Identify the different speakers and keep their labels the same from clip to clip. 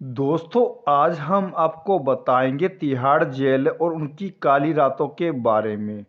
Speaker 1: दोस्तों, आज हम आपको बताएंगे तिहाड़ जेल और उनकी काली रातों के बारे में।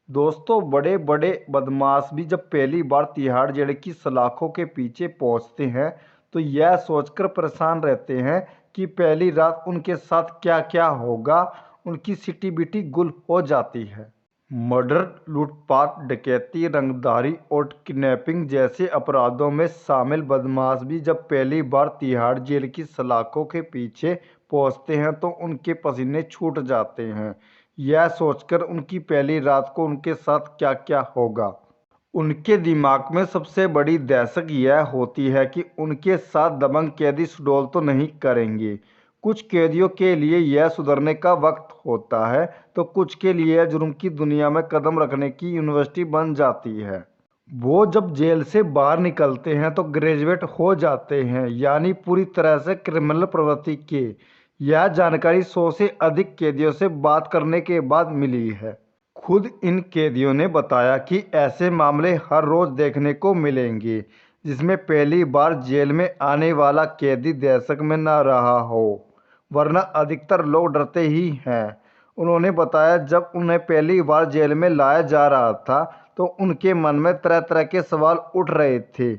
Speaker 1: दोस्तों, बड़े बड़े बदमाश भी जब पहली बार तिहाड़ जेल की सलाखों के पीछे पहुंचते हैं तो यह सोचकर परेशान रहते हैं कि पहली रात उनके साथ क्या क्या होगा। उनकी सिटी बिटी गुल हो जाती है। मर्डर, लूटपाट, डकैती, रंगदारी और किडनैपिंग जैसे अपराधों में शामिल बदमाश भी जब पहली बार तिहाड़ जेल की सलाखों के पीछे पहुंचते हैं तो उनके पसीने छूट जाते हैं, यह सोचकर उनकी पहली रात को उनके साथ क्या क्या होगा। उनके दिमाग में सबसे बड़ी दहशत यह होती है कि उनके साथ दबंग कैदी सुडौल तो नहीं करेंगे। कुछ कैदियों के लिए यह सुधरने का वक्त होता है तो कुछ के लिए यह जुर्म की दुनिया में कदम रखने की यूनिवर्सिटी बन जाती है। वो जब जेल से बाहर निकलते हैं तो ग्रेजुएट हो जाते हैं, यानी पूरी तरह से क्रिमिनल प्रवृत्ति के। यह जानकारी 100 से अधिक कैदियों से बात करने के बाद मिली है। खुद इन कैदियों ने बताया कि ऐसे मामले हर रोज देखने को मिलेंगे जिसमें पहली बार जेल में आने वाला कैदी दहशत में न रहा हो, वरना अधिकतर लोग डरते ही हैं। उन्होंने बताया जब उन्हें पहली बार जेल में लाया जा रहा था तो उनके मन में तरह तरह के सवाल उठ रहे थे।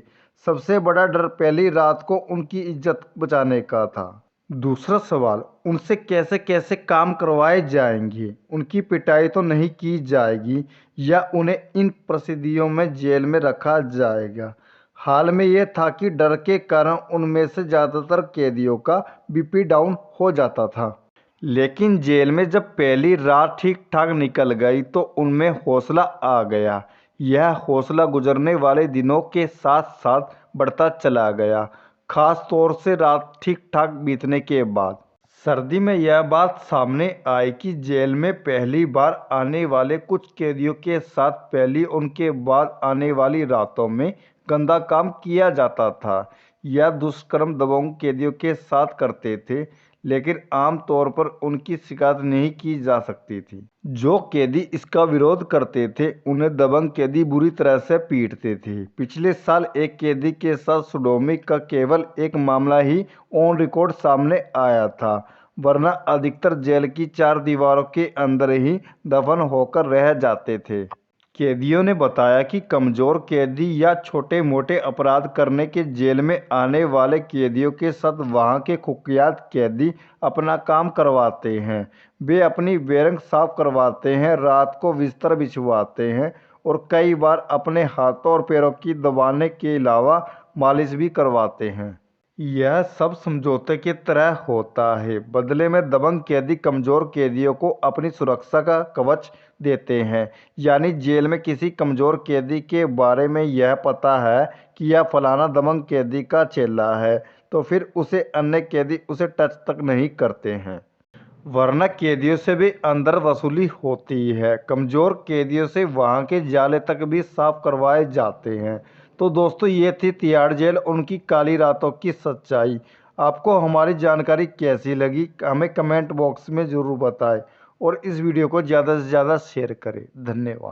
Speaker 1: सबसे बड़ा डर पहली रात को उनकी इज्जत बचाने का था। दूसरा सवाल, उनसे कैसे कैसे काम करवाए जाएंगे। उनकी पिटाई तो नहीं की जाएगी या उन्हें इन परिस्थितियों में जेल में रखा जाएगा। हाल में यह था कि डर के कारण उनमें से ज़्यादातर कैदियों का बीपी डाउन हो जाता था। लेकिन जेल में जब पहली रात ठीक ठाक निकल गई तो उनमें हौसला आ गया। यह हौसला गुजरने वाले दिनों के साथ साथ बढ़ता चला गया, खास तौर से रात ठीक ठाक बीतने के बाद। सर्दी में यह बात सामने आई कि जेल में पहली बार आने वाले कुछ कैदियों के साथ पहली उनके बाद आने वाली रातों में गंदा काम किया जाता था। यह दुष्कर्म दबंग कैदियों के साथ करते थे, लेकिन आम तौर पर उनकी शिकायत नहीं की जा सकती थी। जो कैदी इसका विरोध करते थे उन्हें दबंग कैदी बुरी तरह से पीटते थे। पिछले साल एक कैदी के साथ सोडोमी का केवल एक मामला ही ऑन रिकॉर्ड सामने आया था, वरना अधिकतर जेल की चार दीवारों के अंदर ही दफन होकर रह जाते थे। कैदियों ने बताया कि कमजोर कैदी या छोटे मोटे अपराध करने के जेल में आने वाले कैदियों के साथ वहां के कुख्यात कैदी अपना काम करवाते हैं। वे अपनी बैरक साफ करवाते हैं, रात को बिस्तर बिछवाते हैं और कई बार अपने हाथों और पैरों की दबाने के अलावा मालिश भी करवाते हैं। यह सब समझौते की तरह होता है। बदले में दबंग कैदी कमजोर कैदियों को अपनी सुरक्षा का कवच देते हैं। यानी जेल में किसी कमजोर कैदी के बारे में यह पता है कि यह फलाना दबंग कैदी का चेला है तो फिर उसे अन्य कैदी उसे टच तक नहीं करते हैं, वरना कैदियों से भी अंदर वसूली होती है। कमज़ोर कैदियों से वहाँ के जाले तक भी साफ करवाए जाते हैं। तो दोस्तों, ये थी तिहाड़ जेल उनकी काली रातों की सच्चाई। आपको हमारी जानकारी कैसी लगी हमें कमेंट बॉक्स में ज़रूर बताएं और इस वीडियो को ज़्यादा से ज़्यादा शेयर करें। धन्यवाद।